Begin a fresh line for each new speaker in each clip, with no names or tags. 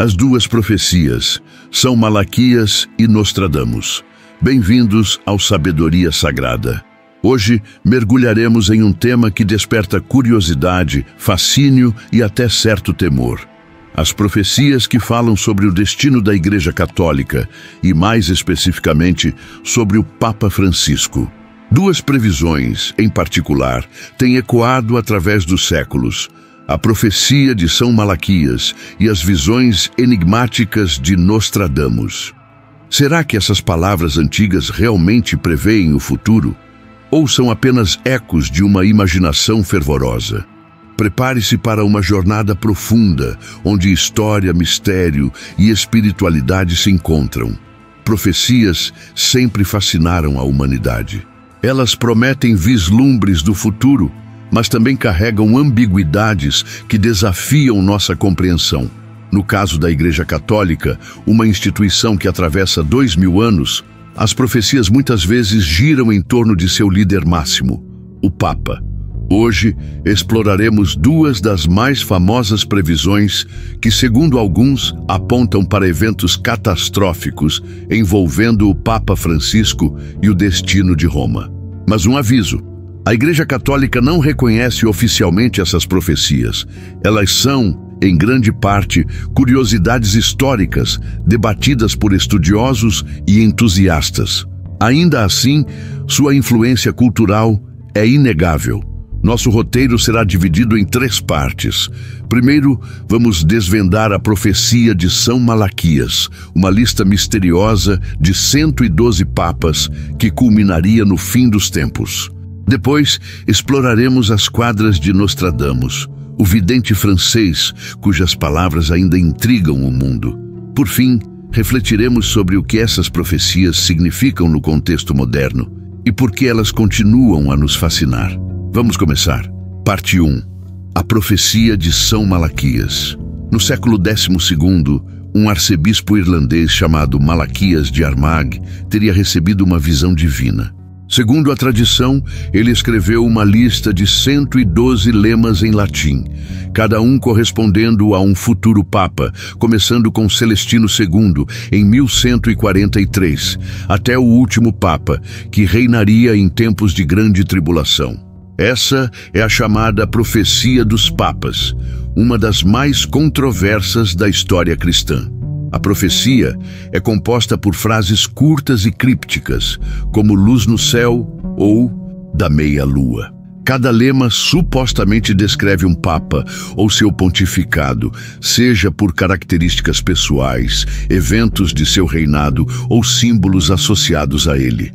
As duas profecias são Malaquias e Nostradamus. Bem-vindos ao Sabedoria Sagrada. Hoje mergulharemos em um tema que desperta curiosidade, fascínio e até certo temor. As profecias que falam sobre o destino da Igreja Católica e, mais especificamente, sobre o Papa Francisco. Duas previsões, em particular, têm ecoado através dos séculos: a profecia de São Malaquias e as visões enigmáticas de Nostradamus. Será que essas palavras antigas realmente preveem o futuro? Ou são apenas ecos de uma imaginação fervorosa? Prepare-se para uma jornada profunda, onde história, mistério e espiritualidade se encontram. Profecias sempre fascinaram a humanidade. Elas prometem vislumbres do futuro, mas também carregam ambiguidades que desafiam nossa compreensão. No caso da Igreja Católica, uma instituição que atravessa 2000 anos, as profecias muitas vezes giram em torno de seu líder máximo, o Papa. Hoje, exploraremos duas das mais famosas previsões que, segundo alguns, apontam para eventos catastróficos envolvendo o Papa Francisco e o destino de Roma. Mas um aviso: a Igreja Católica não reconhece oficialmente essas profecias. Elas são, em grande parte, curiosidades históricas debatidas por estudiosos e entusiastas. Ainda assim, sua influência cultural é inegável. Nosso roteiro será dividido em 3 partes. Primeiro, vamos desvendar a profecia de São Malaquias, uma lista misteriosa de 112 papas que culminaria no fim dos tempos. Depois, exploraremos as quadras de Nostradamus, o vidente francês, cujas palavras ainda intrigam o mundo. Por fim, refletiremos sobre o que essas profecias significam no contexto moderno e por que elas continuam a nos fascinar. Vamos começar. Parte 1. A profecia de São Malaquias. No século XII, um arcebispo irlandês chamado Malaquias de Armagh teria recebido uma visão divina. Segundo a tradição, ele escreveu uma lista de 112 lemas em latim, cada um correspondendo a um futuro papa, começando com Celestino II, em 1143, até o último papa, que reinaria em tempos de grande tribulação. Essa é a chamada Profecia dos Papas, uma das mais controversas da história cristã. A profecia é composta por frases curtas e crípticas, como luz no céu ou da meia-lua. Cada lema supostamente descreve um papa ou seu pontificado, seja por características pessoais, eventos de seu reinado ou símbolos associados a ele.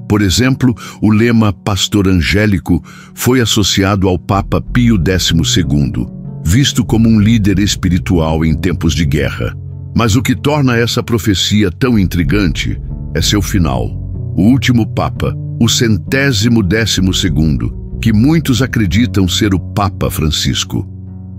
Por exemplo, o lema Pastor Angélico foi associado ao Papa Pio XII, visto como um líder espiritual em tempos de guerra. Mas o que torna essa profecia tão intrigante é seu final. O último Papa, o 112º, que muitos acreditam ser o Papa Francisco.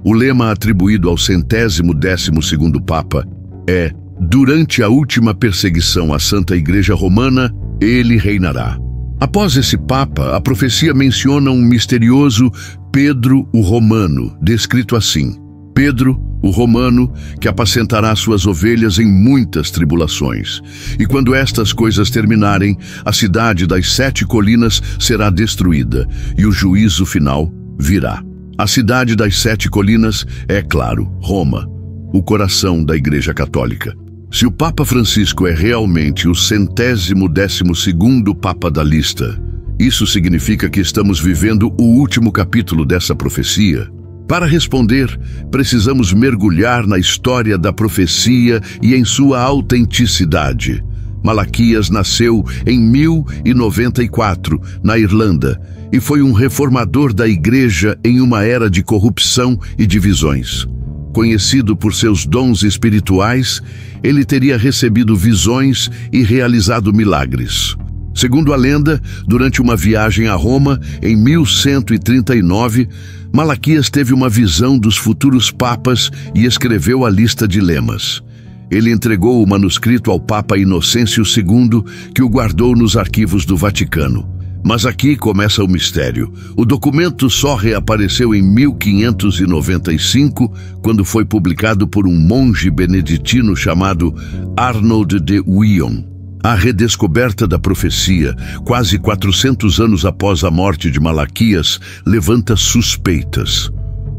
O lema atribuído ao 112º Papa é: durante a última perseguição à Santa Igreja Romana, ele reinará. Após esse Papa, a profecia menciona um misterioso Pedro o Romano, descrito assim: Pedro, o Romano, que apacentará suas ovelhas em muitas tribulações. E quando estas coisas terminarem, a cidade das 7 colinas será destruída, e o juízo final virá. A cidade das 7 colinas é, claro, Roma, o coração da Igreja Católica. Se o Papa Francisco é realmente o 112º Papa da lista, isso significa que estamos vivendo o último capítulo dessa profecia? Para responder, precisamos mergulhar na história da profecia e em sua autenticidade. Malaquias nasceu em 1094, na Irlanda, e foi um reformador da Igreja em uma era de corrupção e divisões. Conhecido por seus dons espirituais, ele teria recebido visões e realizado milagres. Segundo a lenda, durante uma viagem a Roma, em 1139, Malaquias teve uma visão dos futuros papas e escreveu a lista de lemas. Ele entregou o manuscrito ao Papa Inocêncio II, que o guardou nos arquivos do Vaticano. Mas aqui começa o mistério. O documento só reapareceu em 1595, quando foi publicado por um monge beneditino chamado Arnold de Wion. A redescoberta da profecia, quase 400 anos após a morte de Malaquias, levanta suspeitas.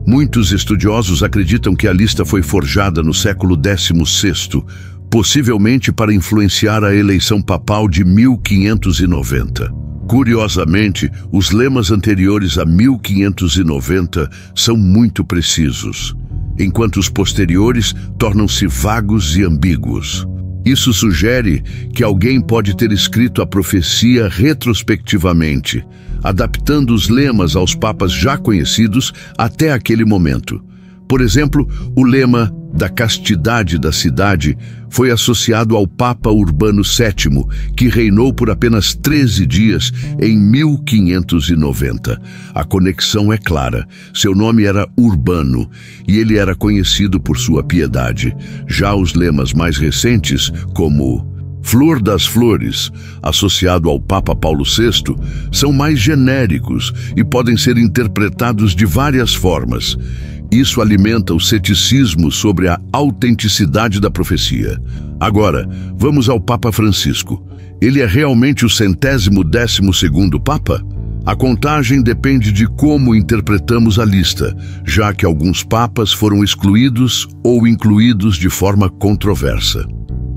Muitos estudiosos acreditam que a lista foi forjada no século XVI, possivelmente para influenciar a eleição papal de 1590. Curiosamente, os lemas anteriores a 1590 são muito precisos, enquanto os posteriores tornam-se vagos e ambíguos. Isso sugere que alguém pode ter escrito a profecia retrospectivamente, adaptando os lemas aos papas já conhecidos até aquele momento. Por exemplo, o lema da castidade da cidade foi associado ao Papa Urbano VII, que reinou por apenas 13 dias em 1590. A conexão é clara. Seu nome era Urbano e ele era conhecido por sua piedade. Já os lemas mais recentes, como Flor das Flores, associado ao Papa Paulo VI, são mais genéricos e podem ser interpretados de várias formas. Isso alimenta o ceticismo sobre a autenticidade da profecia. Agora, vamos ao Papa Francisco. Ele é realmente o 112º Papa? A contagem depende de como interpretamos a lista, já que alguns papas foram excluídos ou incluídos de forma controversa.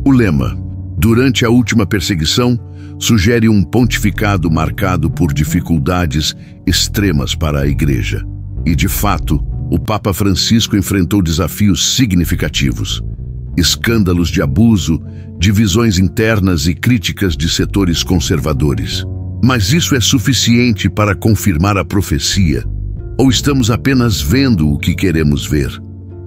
O lema, durante a última perseguição, sugere um pontificado marcado por dificuldades extremas para a Igreja. E, de fato, o Papa Francisco enfrentou desafios significativos: escândalos de abuso, divisões internas e críticas de setores conservadores. Mas isso é suficiente para confirmar a profecia? Ou estamos apenas vendo o que queremos ver?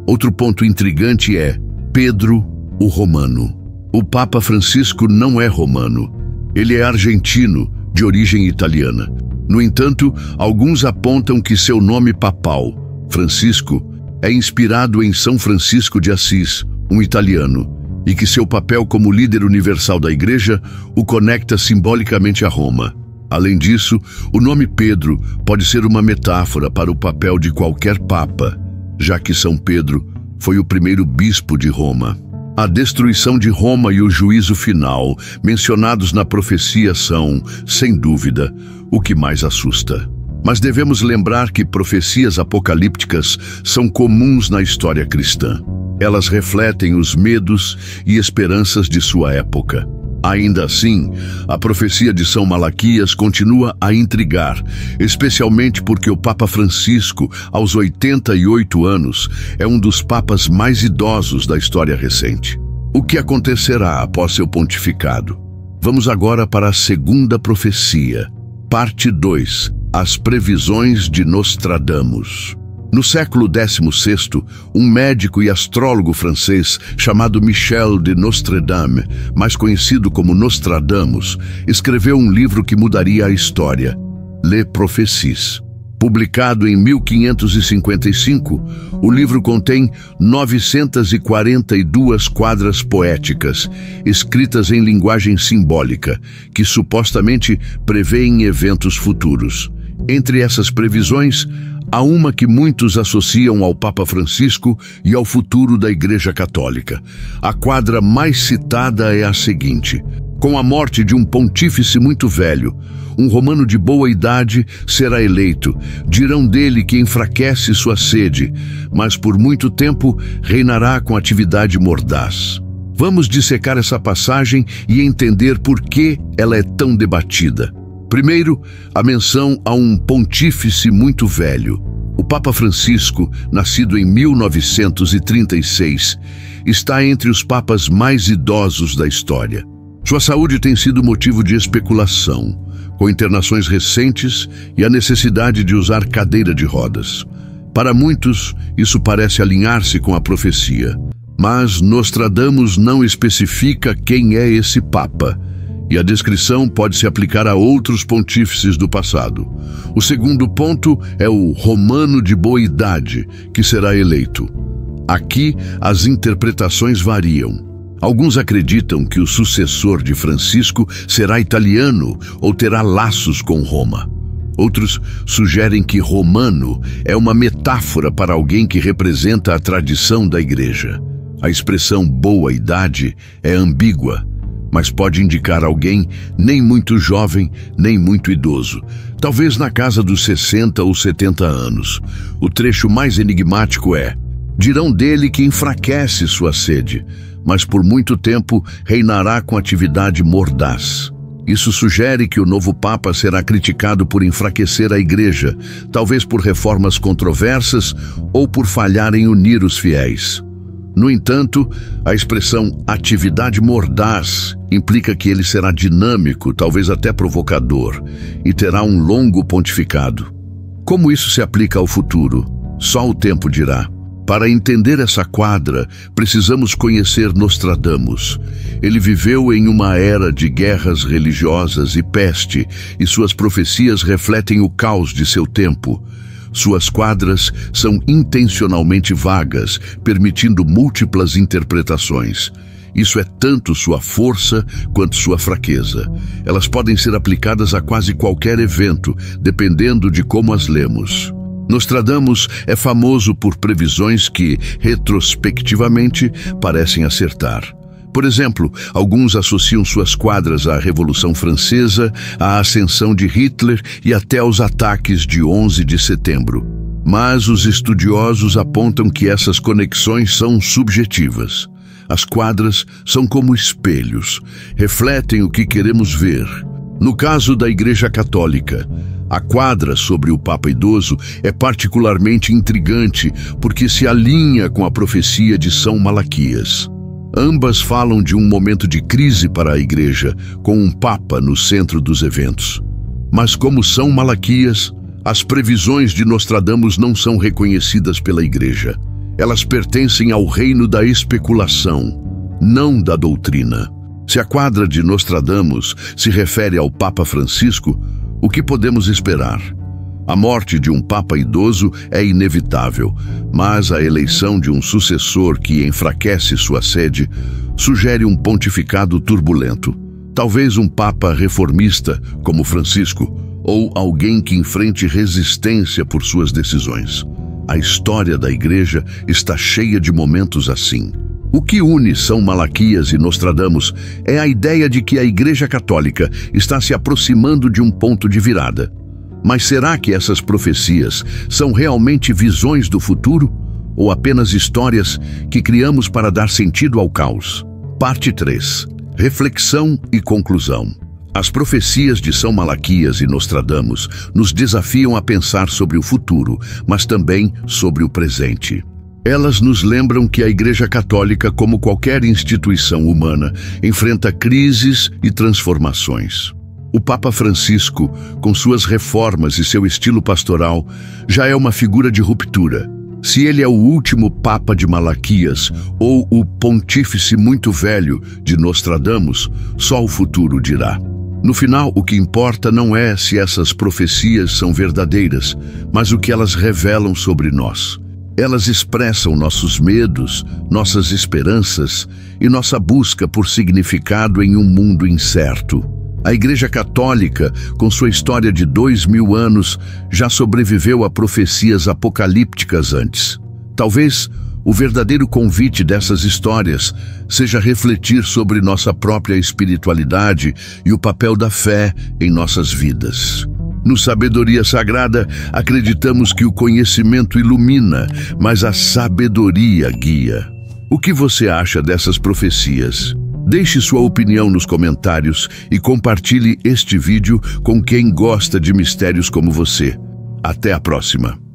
Outro ponto intrigante é Pedro, o Romano. O Papa Francisco não é romano. Ele é argentino, de origem italiana. No entanto, alguns apontam que seu nome papal, Francisco, é inspirado em São Francisco de Assis, um italiano, e que seu papel como líder universal da Igreja o conecta simbolicamente a Roma. Além disso, o nome Pedro pode ser uma metáfora para o papel de qualquer papa, já que São Pedro foi o primeiro bispo de Roma. A destruição de Roma e o juízo final, mencionados na profecia, são, sem dúvida, o que mais assusta. Mas devemos lembrar que profecias apocalípticas são comuns na história cristã. Elas refletem os medos e esperanças de sua época. Ainda assim, a profecia de São Malaquias continua a intrigar, especialmente porque o Papa Francisco, aos 88 anos, é um dos papas mais idosos da história recente. O que acontecerá após seu pontificado? Vamos agora para a segunda profecia, parte 2, as previsões de Nostradamus. No século XVI, um médico e astrólogo francês chamado Michel de Nostredame, mais conhecido como Nostradamus, escreveu um livro que mudaria a história, Les Prophéties. Publicado em 1555, o livro contém 942 quadras poéticas, escritas em linguagem simbólica, que supostamente prevêem eventos futuros. Entre essas previsões, há uma que muitos associam ao Papa Francisco e ao futuro da Igreja Católica. A quadra mais citada é a seguinte: com a morte de um pontífice muito velho, um romano de boa idade será eleito. Dirão dele que enfraquece sua sede, mas por muito tempo reinará com atividade mordaz. Vamos dissecar essa passagem e entender por que ela é tão debatida. Primeiro, a menção a um pontífice muito velho. O Papa Francisco, nascido em 1936, está entre os papas mais idosos da história. Sua saúde tem sido motivo de especulação, com internações recentes e a necessidade de usar cadeira de rodas. Para muitos, isso parece alinhar-se com a profecia. Mas Nostradamus não especifica quem é esse Papa, e a descrição pode se aplicar a outros pontífices do passado. O segundo ponto é o romano de boa idade, que será eleito. Aqui, as interpretações variam. Alguns acreditam que o sucessor de Francisco será italiano ou terá laços com Roma. Outros sugerem que romano é uma metáfora para alguém que representa a tradição da igreja. A expressão boa idade é ambígua, mas pode indicar alguém nem muito jovem, nem muito idoso, talvez na casa dos 60 ou 70 anos. O trecho mais enigmático é: dirão dele que enfraquece sua sede, mas por muito tempo reinará com atividade mordaz. Isso sugere que o novo Papa será criticado por enfraquecer a Igreja, talvez por reformas controversas ou por falhar em unir os fiéis. No entanto, a expressão atividade mordaz implica que ele será dinâmico, talvez até provocador, e terá um longo pontificado. Como isso se aplica ao futuro? Só o tempo dirá. Para entender essa quadra, precisamos conhecer Nostradamus. Ele viveu em uma era de guerras religiosas e peste, e suas profecias refletem o caos de seu tempo. Suas quadras são intencionalmente vagas, permitindo múltiplas interpretações. Isso é tanto sua força quanto sua fraqueza. Elas podem ser aplicadas a quase qualquer evento, dependendo de como as lemos. Nostradamus é famoso por previsões que, retrospectivamente, parecem acertar. Por exemplo, alguns associam suas quadras à Revolução Francesa, à ascensão de Hitler e até aos ataques de 11 de setembro. Mas os estudiosos apontam que essas conexões são subjetivas. As quadras são como espelhos, refletem o que queremos ver. No caso da Igreja Católica, a quadra sobre o Papa Idoso é particularmente intrigante porque se alinha com a profecia de São Malaquias. Ambas falam de um momento de crise para a Igreja, com um Papa no centro dos eventos. Mas como São Malaquias, as previsões de Nostradamus não são reconhecidas pela Igreja. Elas pertencem ao reino da especulação, não da doutrina. Se a quadra de Nostradamus se refere ao Papa Francisco, o que podemos esperar? A morte de um Papa idoso é inevitável, mas a eleição de um sucessor que enfraquece sua sede sugere um pontificado turbulento. Talvez um Papa reformista, como Francisco, ou alguém que enfrente resistência por suas decisões. A história da Igreja está cheia de momentos assim. O que une São Malaquias e Nostradamus é a ideia de que a Igreja Católica está se aproximando de um ponto de virada. Mas será que essas profecias são realmente visões do futuro ou apenas histórias que criamos para dar sentido ao caos? Parte 3. Reflexão e conclusão. As profecias de São Malaquias e Nostradamus nos desafiam a pensar sobre o futuro, mas também sobre o presente. Elas nos lembram que a Igreja Católica, como qualquer instituição humana, enfrenta crises e transformações. O Papa Francisco, com suas reformas e seu estilo pastoral, já é uma figura de ruptura. Se ele é o último Papa de Malaquias ou o Pontífice muito velho de Nostradamus, só o futuro dirá. No final, o que importa não é se essas profecias são verdadeiras, mas o que elas revelam sobre nós. Elas expressam nossos medos, nossas esperanças e nossa busca por significado em um mundo incerto. A Igreja Católica, com sua história de 2000 anos, já sobreviveu a profecias apocalípticas antes. Talvez o verdadeiro convite dessas histórias seja refletir sobre nossa própria espiritualidade e o papel da fé em nossas vidas. No Sabedoria Sagrada, acreditamos que o conhecimento ilumina, mas a sabedoria guia. O que você acha dessas profecias? Deixe sua opinião nos comentários e compartilhe este vídeo com quem gosta de mistérios como você. Até a próxima!